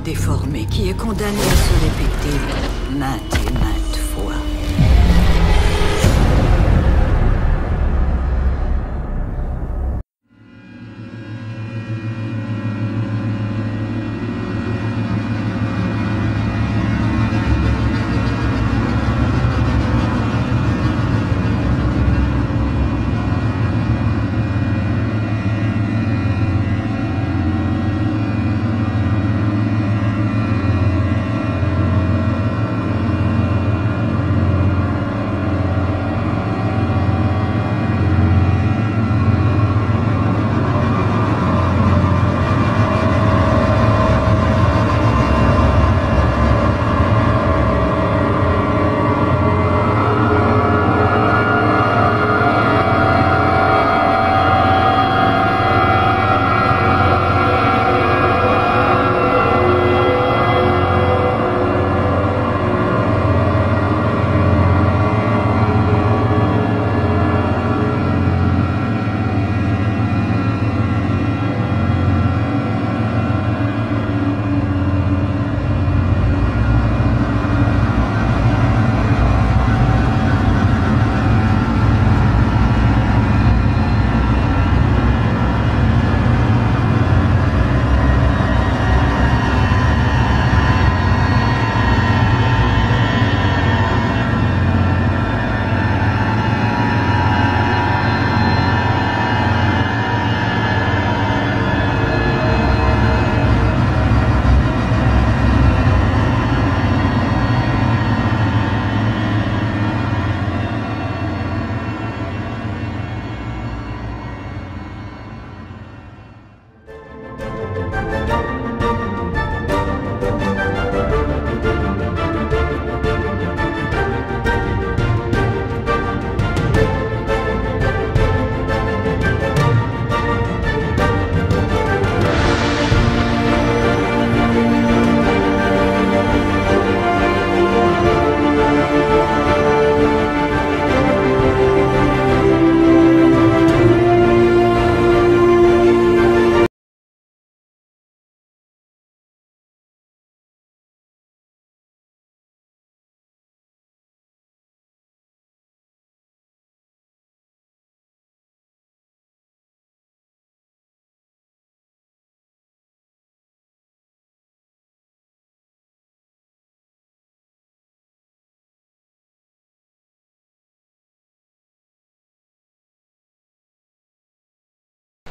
déformé qui est condamné à se répéter maintes et maintes fois.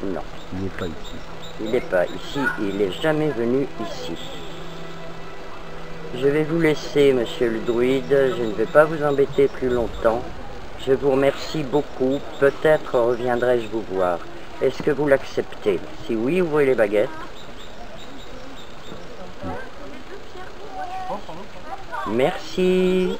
Non. Il n'est pas ici. Il n'est pas ici, il n'est jamais venu ici. Je vais vous laisser, monsieur le druide, je ne vais pas vous embêter plus longtemps. Je vous remercie beaucoup, peut-être reviendrai-je vous voir. Est-ce que vous l'acceptez? Si oui, ouvrez les baguettes. Merci.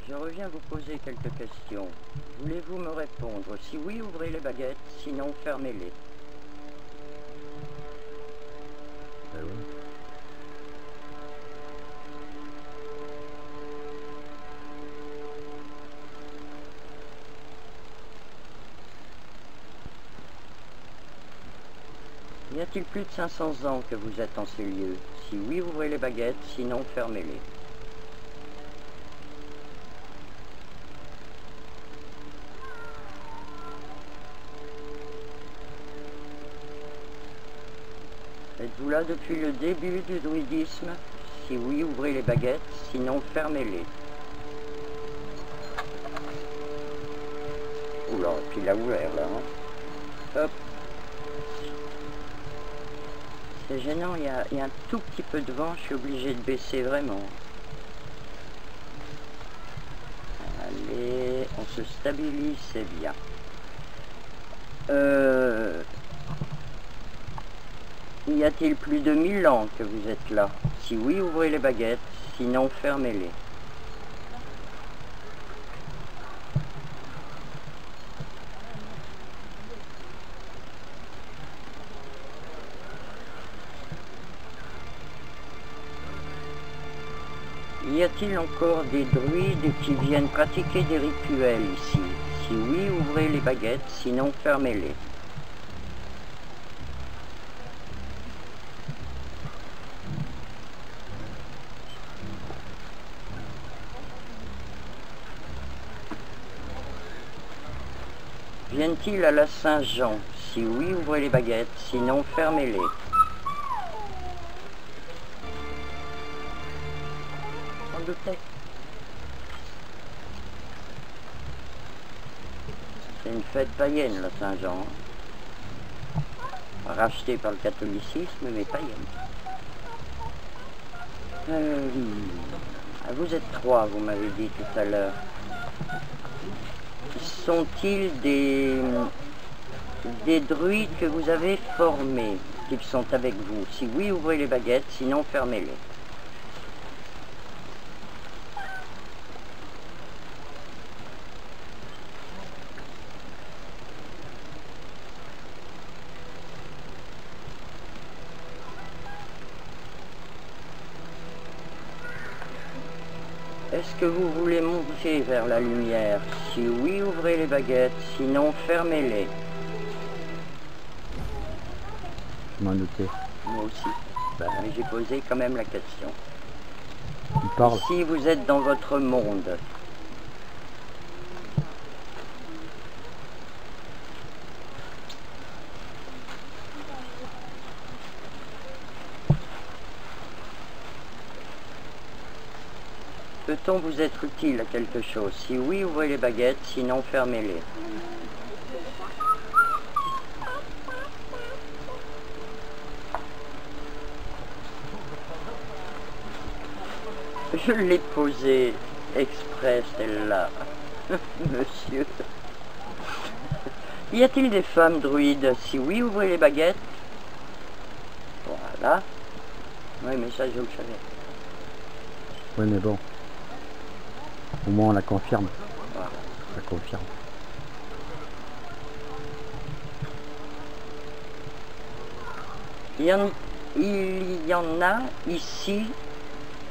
Je reviens vous poser quelques questions. Voulez-vous me répondre? Si oui, ouvrez les baguettes, sinon fermez-les. Ah oui. Y a-t-il plus de 500 ans que vous êtes en ces lieux? Si oui, ouvrez les baguettes, sinon fermez-les. Êtes-vous là depuis le début du druidisme? Si oui, ouvrez les baguettes, sinon fermez-les. Oula, puis il a ouvert là. Hein. Hop. C'est gênant, il y a un tout petit peu de vent, je suis obligé de baisser vraiment. Allez, on se stabilise, c'est bien. Y a-t-il plus de 1000 ans que vous êtes là? Si oui, ouvrez les baguettes, sinon fermez-les. Y a-t-il encore des druides qui viennent pratiquer des rituels ici? Si oui, ouvrez les baguettes, sinon fermez-les. Viennent-ils à la Saint-Jean? Si oui, ouvrez les baguettes, sinon fermez-les. Sans douter. C'est une fête païenne, la Saint-Jean. Rachetée par le catholicisme, mais païenne. Vous êtes 3, vous m'avez dit tout à l'heure. Sont-ils des druides que vous avez formés, qui sont avec vous? Si oui, ouvrez les baguettes, sinon fermez-les. Est-ce que vous voulez monter vers la lumière? Si oui, ouvrez les baguettes, sinon fermez-les. Je m'en doutais. Moi aussi. Mais j'ai posé quand même la question. Il parle. Si vous êtes dans votre monde, peut-on vous être utile à quelque chose? Si oui, ouvrez les baguettes, sinon fermez-les. Je l'ai posée exprès, celle-là. Monsieur. Y a-t-il des femmes druides? Si oui, ouvrez les baguettes. Voilà. Oui, mais ça, je le savais. Oui, mais bon. Au moins, on la confirme. Voilà. On la confirme. Il y en a ici,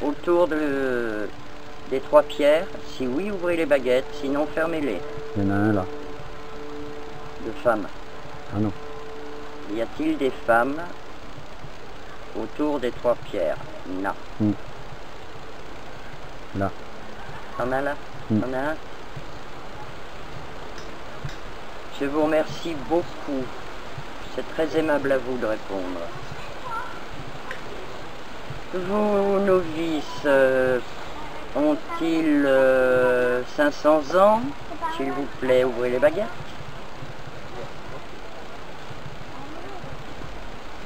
autour des 3 pierres. Si oui, ouvrez les baguettes, sinon fermez-les. Il y en a un là. De femmes. Ah non. Y a-t-il des femmes autour des 3 pierres? Non. Là. T'en as là? T'en as un? Je vous remercie beaucoup. C'est très aimable à vous de répondre. Vos novices ont-ils 500 ans? S'il vous plaît, ouvrez les baguettes.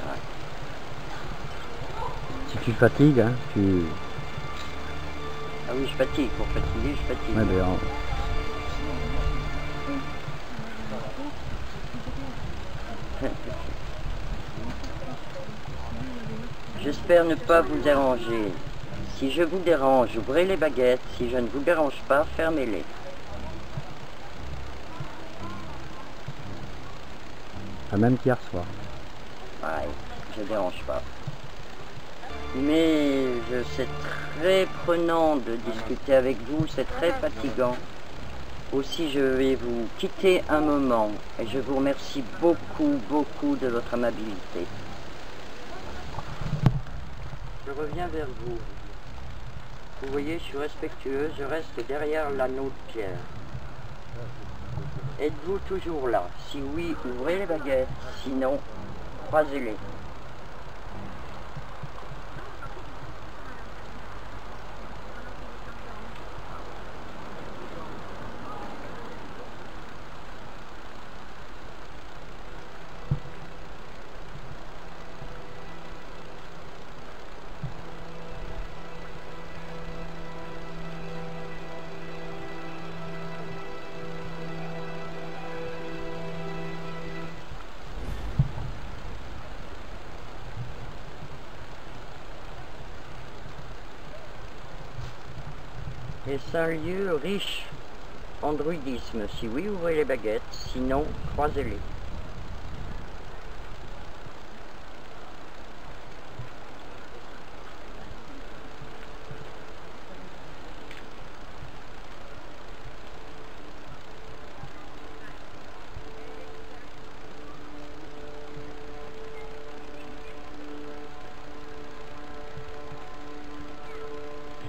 Ouais. Si tu fatigues, hein, tu... Ah oui, je fatigue. Pour fatiguer, je fatigue. Ouais, ben, J'espère ne pas vous déranger. Si je vous dérange, ouvrez les baguettes. Si je ne vous dérange pas, fermez-les. même qu'hier soir. Ouais, je ne dérange pas. Mais c'est très prenant de discuter avec vous, c'est très fatigant. Aussi, je vais vous quitter un moment et je vous remercie beaucoup, beaucoup de votre amabilité. Je reviens vers vous. Vous voyez, je suis respectueux, je reste derrière l'anneau de pierre. Êtes-vous toujours là? Si oui, ouvrez les baguettes, sinon, croisez-les. Est-ce un lieu riche en druidisme? Si oui, ouvrez les baguettes, sinon, croisez-les.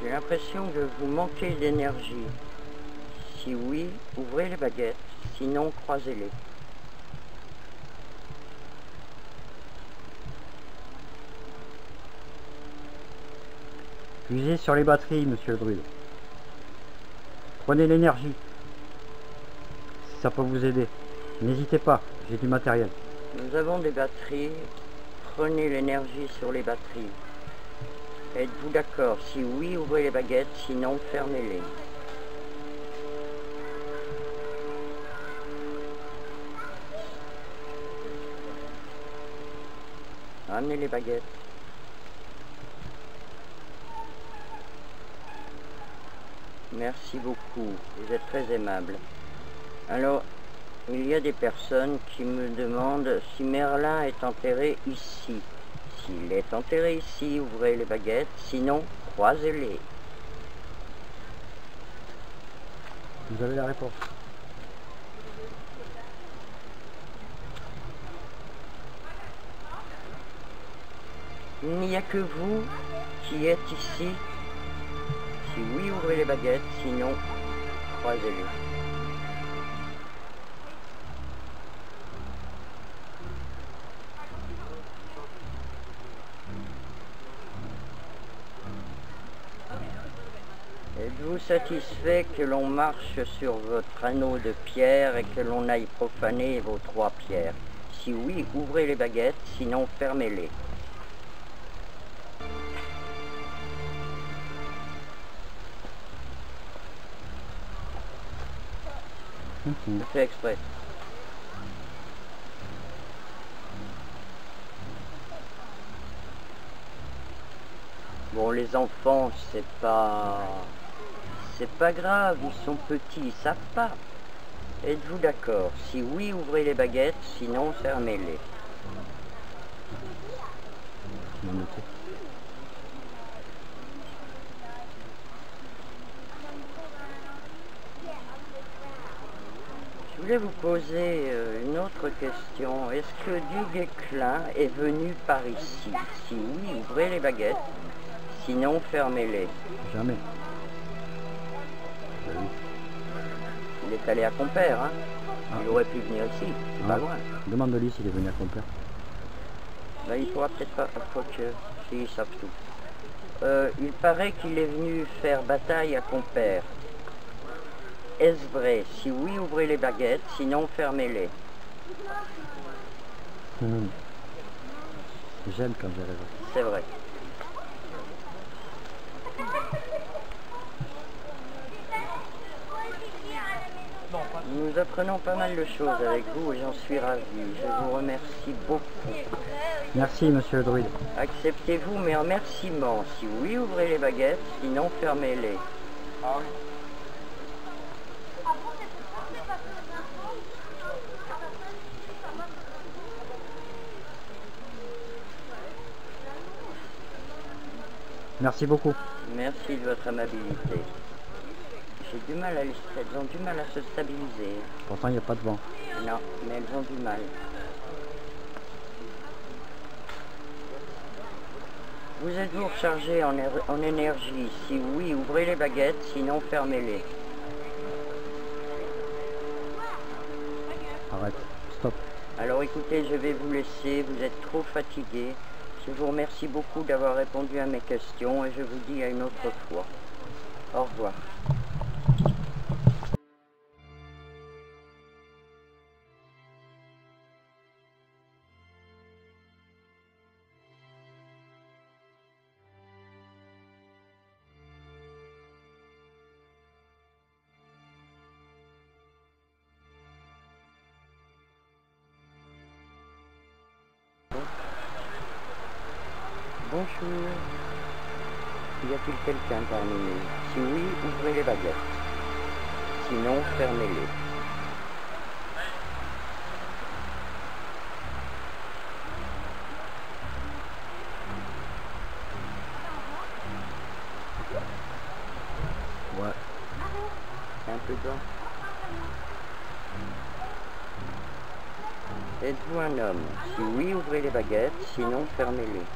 J'ai l'impression que vous manquez d'énergie. Si oui, ouvrez les baguettes, sinon croisez-les. Puisez sur les batteries, monsieur le druide. Prenez l'énergie. Si ça peut vous aider. N'hésitez pas, j'ai du matériel. Nous avons des batteries. Prenez l'énergie sur les batteries. Êtes-vous d'accord? Si oui, ouvrez les baguettes, sinon fermez-les. Ramenez les baguettes. Merci beaucoup, vous êtes très aimable. Alors, il y a des personnes qui me demandent si Merlin est enterré ici. S'il est enterré ici, ouvrez les baguettes, sinon croisez-les. Vous avez la réponse. Il n'y a que vous qui êtes ici. Si oui, ouvrez les baguettes, sinon croisez-les. Êtes-vous satisfait que l'on marche sur votre anneau de pierre et que l'on aille profaner vos 3 pierres? Si oui, ouvrez les baguettes, sinon fermez-les. Je fais exprès. Bon, les enfants, c'est pas grave, ils sont petits, ils savent pas. Êtes-vous d'accord? Si oui, ouvrez les baguettes, sinon fermez-les. Je voulais vous poser une autre question. Est-ce que Duguesclin est venu par ici? Si oui, ouvrez les baguettes, sinon fermez-les. Jamais. Il est allé à Compère, hein? Il aurait pu venir ici, c'est pas loin. Demande-lui s'il est venu à Compère. Ben, il pourra peut-être pas, quoique, si, ils savent tout. Il paraît qu'il est venu faire bataille à Compère. Est-ce vrai? Si oui, ouvrez les baguettes, sinon fermez-les. J'aime quand j'ai raison. C'est vrai. Nous apprenons pas mal de choses avec vous et j'en suis ravi. Je vous remercie beaucoup. Merci, monsieur le druide. Acceptez-vous mes remerciements. Si oui, ouvrez les baguettes, sinon fermez-les. Merci beaucoup. Merci de votre amabilité. J'ai du mal à elles ont du mal à se stabiliser. Pourtant, il n'y a pas de vent. Non, mais elles ont du mal. Vous êtes-vous rechargé en énergie? Si oui, ouvrez les baguettes, sinon fermez-les. Arrête. Stop. Alors écoutez, je vais vous laisser, vous êtes trop fatigué. Je vous remercie beaucoup d'avoir répondu à mes questions et je vous dis à une autre fois. Au revoir. Bonjour. Y a-t-il quelqu'un parmi nous? Si oui, ouvrez les baguettes. Sinon, fermez-les. Ouais. Un peu d'eau. Êtes-vous un homme? Si oui, ouvrez les baguettes, sinon fermez-les.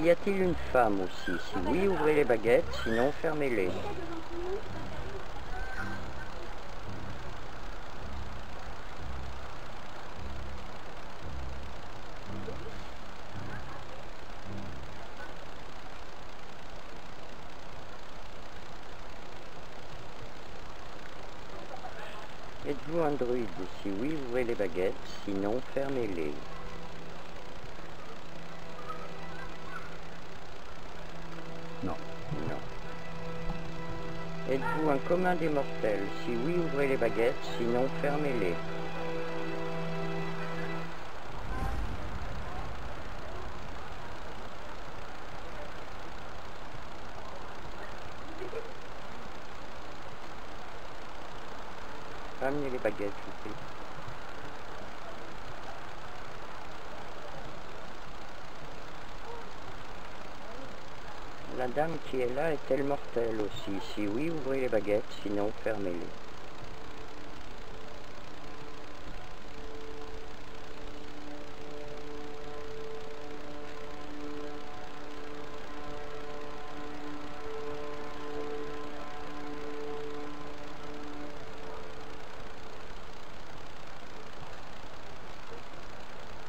Y a-t-il une femme aussi? Si oui, ouvrez les baguettes, sinon fermez-les. Êtes-vous un druide? Si oui, ouvrez les baguettes, sinon fermez-les. Non. Non. Êtes-vous un commun des mortels? Si oui, ouvrez les baguettes, sinon fermez-les. Ramenez les baguettes, s'il vous plaît. La dame qui est là est-elle mortelle aussi? Si oui, ouvrez les baguettes, sinon fermez-les.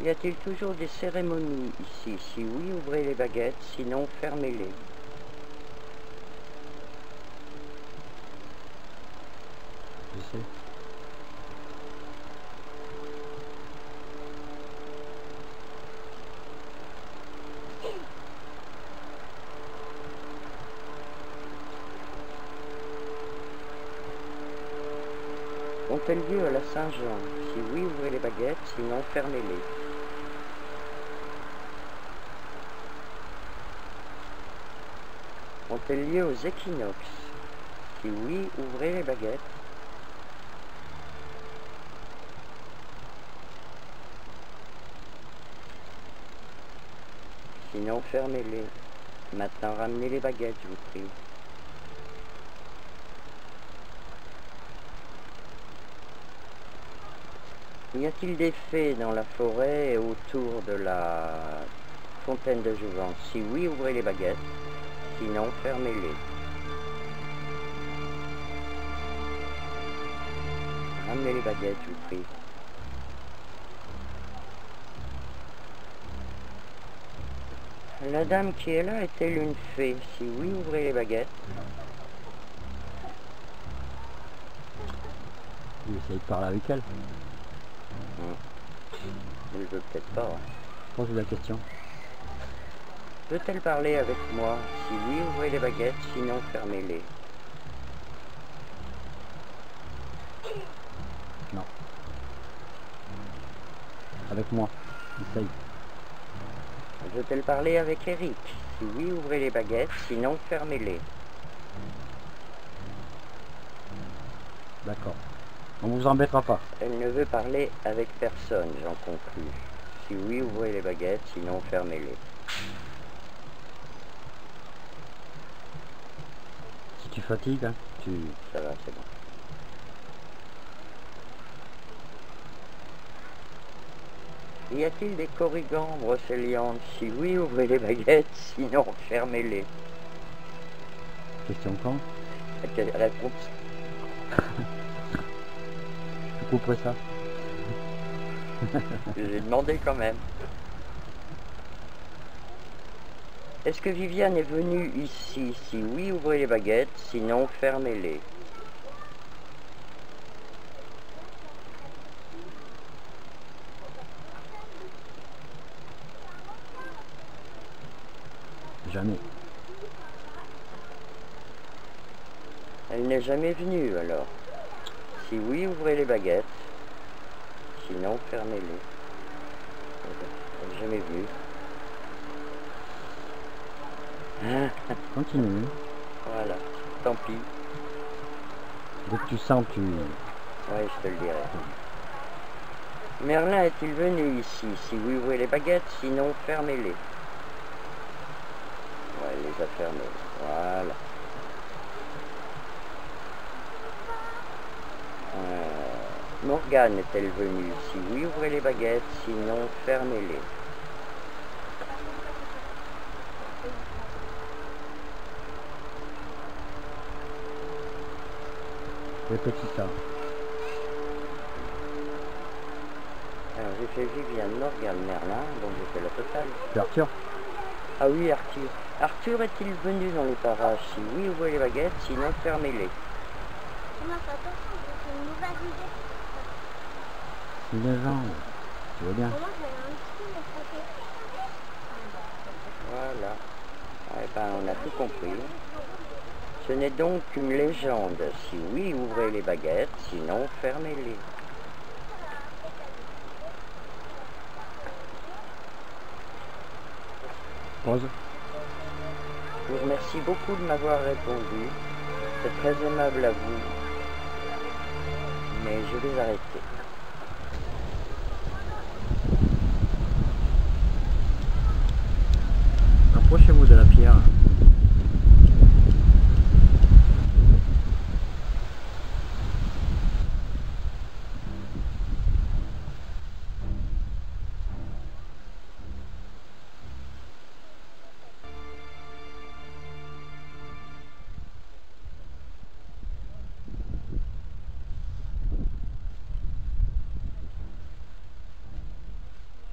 Y a-t-il toujours des cérémonies ici? Si oui, ouvrez les baguettes, sinon fermez-les. Je sais. Ont-elles lieu à la Saint-Jean? Si oui, ouvrez les baguettes, sinon fermez-les. Ont-elles lieu aux équinoxes? Si oui, ouvrez les baguettes. Sinon, fermez-les. Maintenant, ramenez les baguettes, je vous prie. Y a-t-il des fées dans la forêt et autour de la fontaine de Jouvence? Si oui, ouvrez les baguettes. Sinon, fermez-les. Ramenez les baguettes, je vous prie. La dame qui est là est-elle une fée? Si oui, ouvrez les baguettes. Il essaye de parler avec elle. Elle ne veut peut-être pas. Pose la question. Peut-elle parler avec moi? Si oui, ouvrez les baguettes, sinon fermez-les. Non. Avec moi. Essaye. Veut-elle parler avec Eric? Si oui, ouvrez les baguettes, sinon fermez-les. D'accord. On vous embêtera pas. Elle ne veut parler avec personne, j'en conclus. Si oui, ouvrez les baguettes, sinon fermez-les. Si tu fatigues, hein, Ça va, c'est bon. Y a-t-il des corrigans brocéliantes? Si oui, ouvrez les baguettes, sinon fermez-les. Question quand? Quelle réponse? Tu couperais ça? J'ai demandé quand même. Est-ce que Viviane est venue ici? Si oui, ouvrez les baguettes, sinon fermez-les. Jamais. Elle n'est jamais venue alors. Si oui, ouvrez les baguettes, sinon fermez-les. Elle n'est jamais venue. Continue. Voilà, tant pis. Dès que tu sens, tu... Oui, je te le dirai. Merlin est-il venu ici? Si oui, ouvrez les baguettes, sinon fermez-les. Ouais, elle les a fermées. Voilà. Morgane est-elle venue? Si oui, ouvrez les baguettes, sinon fermez-les. Les petits tas. Alors j'ai fait Viviane, Morgane, Merlin, donc j'ai fait la totale. C'est Arthur? Ah oui, Arthur. Arthur est-il venu dans les parages? Si oui, ouvrez les baguettes, sinon fermez-les. Non, fais attention, c'est une mauvaise idée. Une légende. Tu vois bien. Pour moi, j'avais un petit peu frappé. Voilà. Eh ben, on a tout compris. Ce n'est donc qu'une légende. Si oui, ouvrez les baguettes, sinon fermez-les. Rose. Je vous remercie beaucoup de m'avoir répondu. C'est très aimable à vous. Mais je vais arrêter. Approchez-vous de la pierre.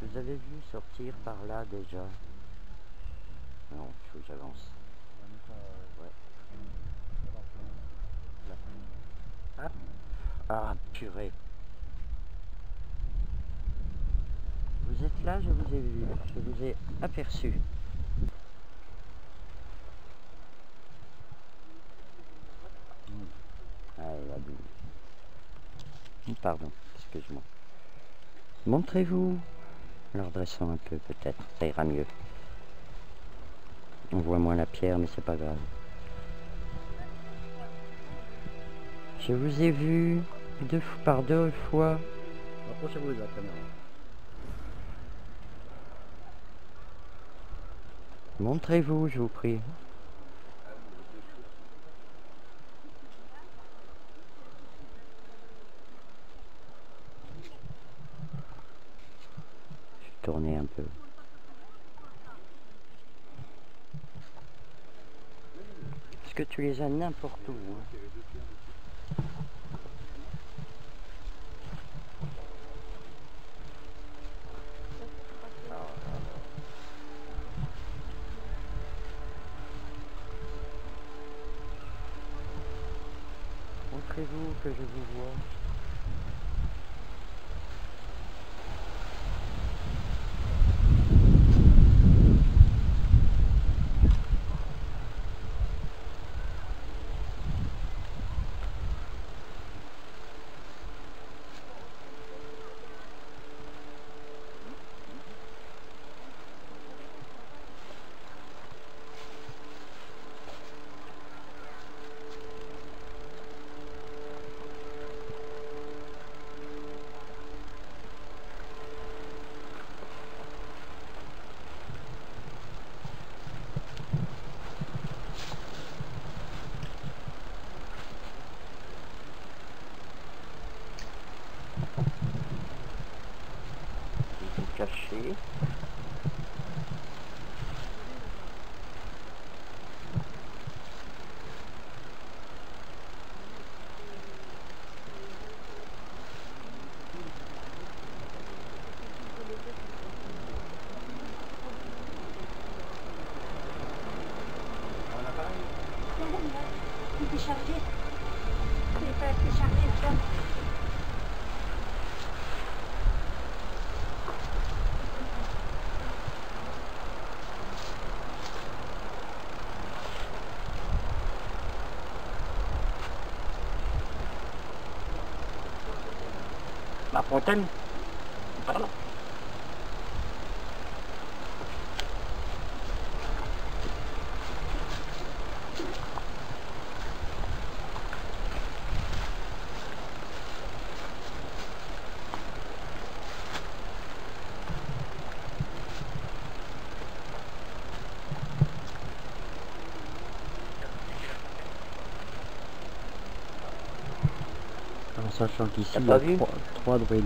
Vous avez vu sortir par là déjà? Non, il faut que j'avance. Ouais. Là. Hop. Ah, purée. Vous êtes là, je vous ai vu. Je vous ai aperçu. Ah, il a bu. Pardon, excuse-moi. Montrez-vous. Alors dressons un peu peut-être, ça ira mieux. On voit moins la pierre mais c'est pas grave. Je vous ai vu par deux fois. Approchez-vous de la caméra. Montrez-vous, je vous prie. Tourner un peu. Est-ce que tu les as n'importe où hein? Montrez-vous que je vous vois. Caché. Il est chargé. Il n'est pas assez chargé, là. La fontaine. Pardon. En sachant qu'ici T'as il y pas a vu trois druides.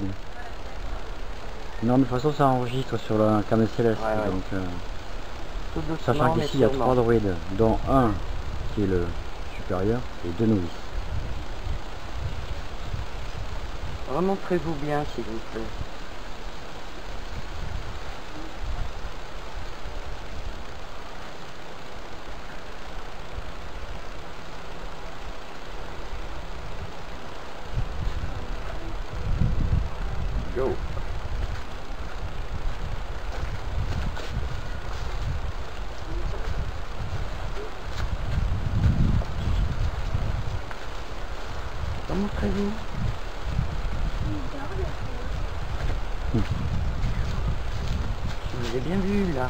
Non mais de toute façon ça enregistre sur la caméra céleste. Ouais, ouais. Donc, Tout doucement, sachant mais qu'ici il y a sûrement. 3 druides, dont un qui est le supérieur et 2 novices. Remontrez-vous bien, s'il vous plaît. Go. Remontrez-vous. Je vous ai bien vu, là.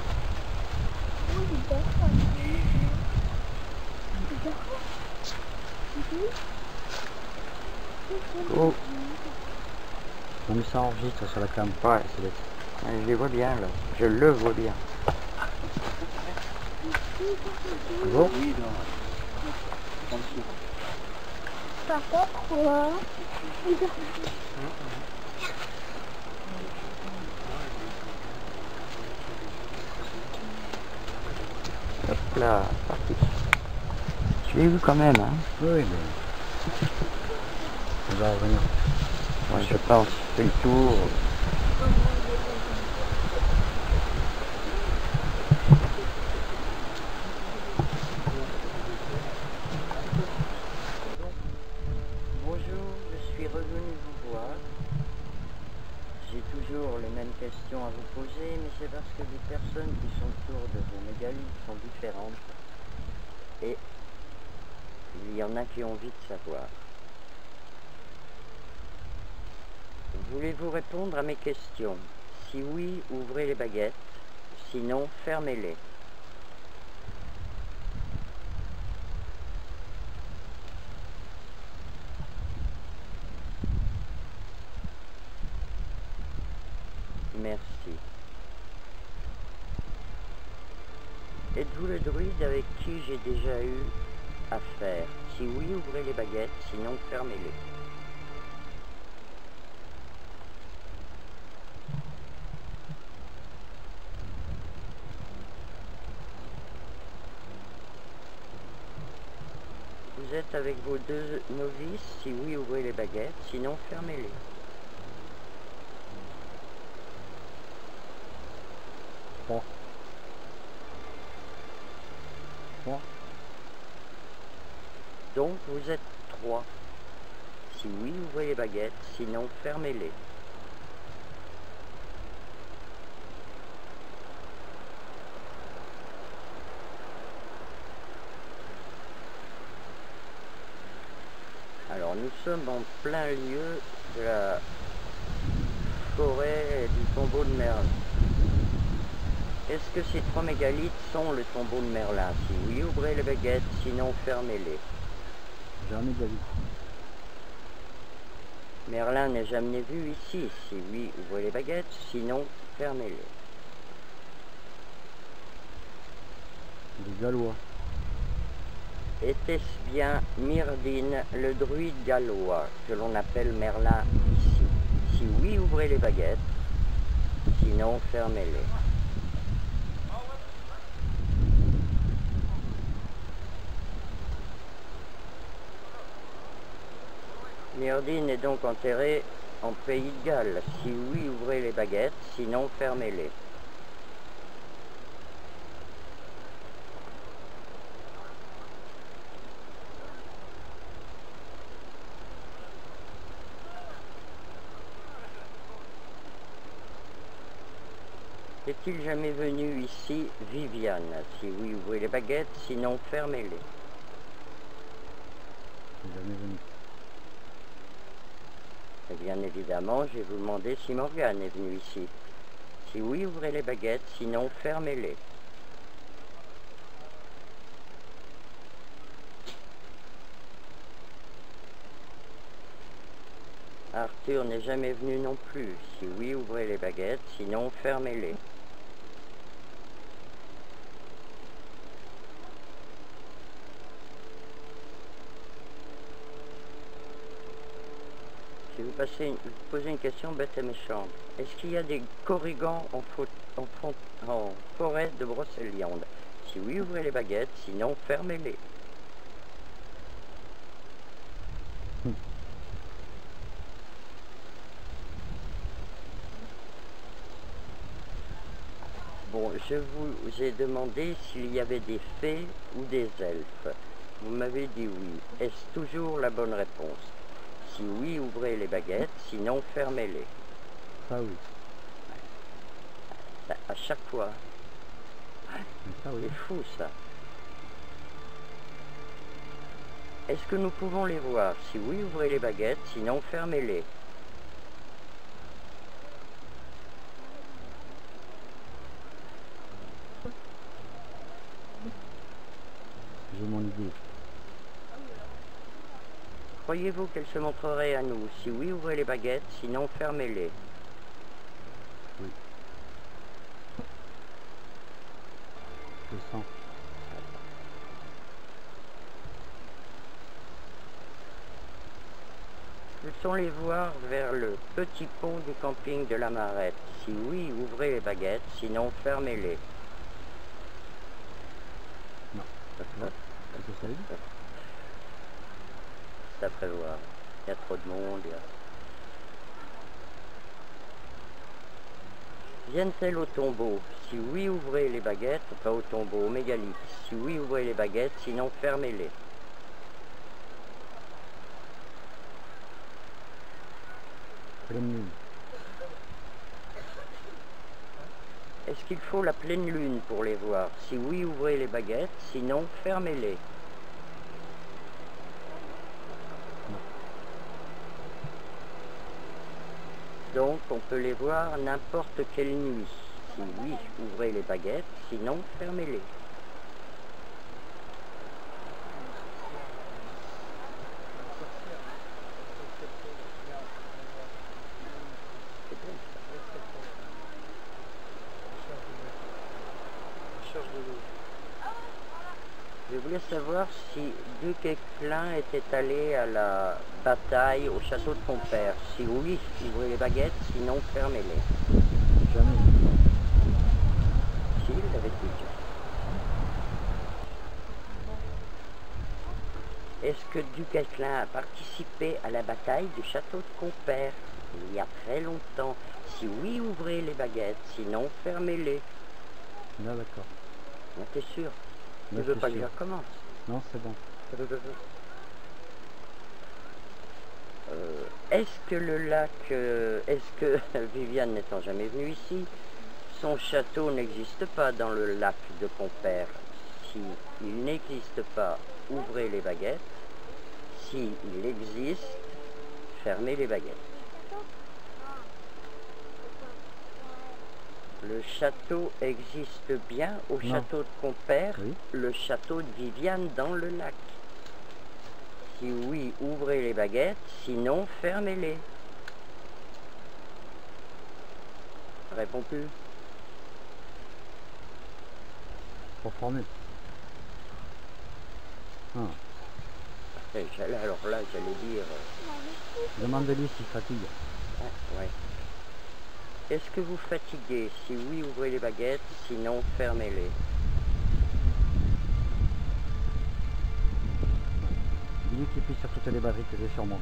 Oh, Non mais ça enregistre sur la cam. ouais. C'est bête. Je les vois bien, là. Je le vois bien. Bon. Papa, quoi? Hop là, parti. Je l'ai vu quand même, hein. Oui, mais... On va revenir. Ouais, je pense. Je fais le tour. Bonjour, je suis revenu vous voir. J'ai toujours les mêmes questions à vous poser, mais c'est parce que les personnes qui sont autour de vos mégalithes sont différentes. Et il y en a qui ont envie de savoir. Voulez-vous répondre à mes questions? Si oui, ouvrez les baguettes. Sinon, fermez-les. Merci. Êtes-vous le druide avec qui j'ai déjà eu affaire? Si oui, ouvrez les baguettes, sinon fermez-les. Vous êtes avec vos deux novices? Si oui, ouvrez les baguettes, sinon fermez-les. Bon. Bon. Donc vous êtes 3. Si oui, ouvrez les baguettes, sinon fermez-les. Alors nous sommes en plein lieu de la forêt du tombeau de Merlin. Est-ce que ces 3 mégalithes sont le tombeau de Merlin? Si oui, ouvrez les baguettes, sinon fermez-les. Jamais de la vie. Merlin n'est jamais vu ici. Si oui, ouvrez les baguettes, sinon fermez-les. Des Gallois. Était-ce bien Myrdine, le druide gallois, que l'on appelle Merlin ici? Si oui, ouvrez les baguettes, sinon fermez-les. Myrdine est donc enterré en pays de Galles. Si oui, ouvrez les baguettes, sinon fermez-les. Est-il jamais venu ici Viviane? Si oui, ouvrez les baguettes, sinon fermez-les. Jamais venu. Et bien évidemment, je vais vous demander si Morgane est venue ici. Si oui, ouvrez les baguettes, sinon fermez-les. Arthur n'est jamais venu non plus. Si oui, ouvrez les baguettes, sinon fermez-les. Je vais vous poser une question bête et méchante. Est-ce qu'il y a des corrigans en forêt de Brocéliande? Si oui, ouvrez les baguettes, sinon fermez-les. Je vous ai demandé s'il y avait des fées ou des elfes. Vous m'avez dit oui. Est-ce toujours la bonne réponse? Si oui, ouvrez les baguettes, sinon fermez-les. Ça oui. Ça, à chaque fois. Ça oui. C'est fou ça. Est-ce que nous pouvons les voir? Si oui, ouvrez les baguettes, sinon fermez-les. J'ai mon idée. Croyez-vous qu'elle se montrerait à nous? Si oui, ouvrez les baguettes, sinon fermez-les. Oui. Je sens. Peut-on les voir vers le petit pont du camping de la Marette? Si oui, ouvrez les baguettes, sinon fermez-les. Non. Qu'est-ce que ça veut dire? C'est à prévoir. Il y a trop de monde. Viennent-elles au tombeau? Si oui, ouvrez les baguettes, pas au tombeau, au mégalithe. Si oui, ouvrez les baguettes, sinon fermez-les. Pleine lune. Est-ce qu'il faut la pleine lune pour les voir? Si oui, ouvrez les baguettes, sinon fermez-les. Donc on peut les voir n'importe quelle nuit. Si oui, ouvrez les baguettes, sinon fermez-les. Je voulais savoir si Duc Éclin était allé à la bataille au château de Compère. Si oui, ouvrez les baguettes, sinon fermez-les. Jamais. Si, il l'avait dit. Est-ce que Duc Éclin a participé à la bataille du château de Compère il y a très longtemps? Si oui, ouvrez les baguettes, sinon fermez-les. Là, d'accord. T'es sûr? Tu Là, veux c'est pas que sûr. je recommence? Non, c'est bon. Est-ce que le lac, est-ce que Viviane n'étant jamais venue ici, son château n'existe pas dans le lac de Compère? Si il n'existe pas, ouvrez les baguettes. Si il existe, fermez les baguettes. Le château existe bien au Non. château de Compère, Oui. le château de Viviane dans le lac. Si oui, ouvrez les baguettes, sinon fermez-les. Réponds plus. Pour former. Ah. Alors là, j'allais dire... Demande-lui s'il fatigue. ouais. Est-ce que vous fatiguez? Si oui, ouvrez les baguettes, sinon fermez-les. Dis-lui qu'il pisse sur toutes les batteries que j'ai sur moi.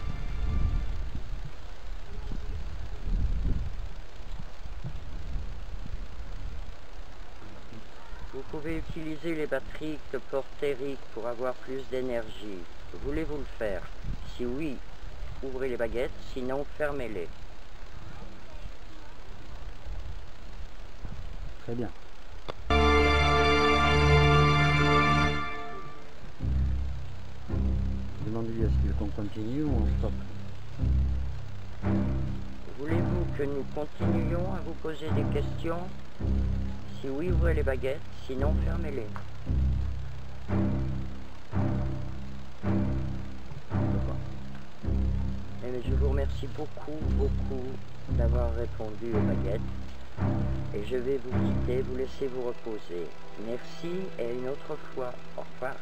Vous pouvez utiliser les batteries que porte Eric pour avoir plus d'énergie. Voulez-vous le faire? Si oui, ouvrez les baguettes, sinon fermez-les. Très bien. Demande-lui est-ce qu'il veut qu'on continue ou on stoppe. Voulez-vous que nous continuions à vous poser des questions? Si oui, ouvrez les baguettes, sinon fermez-les. Je vous remercie beaucoup d'avoir répondu aux baguettes. Et je vais vous quitter, vous laisser vous reposer. Merci et à une autre fois. Au revoir.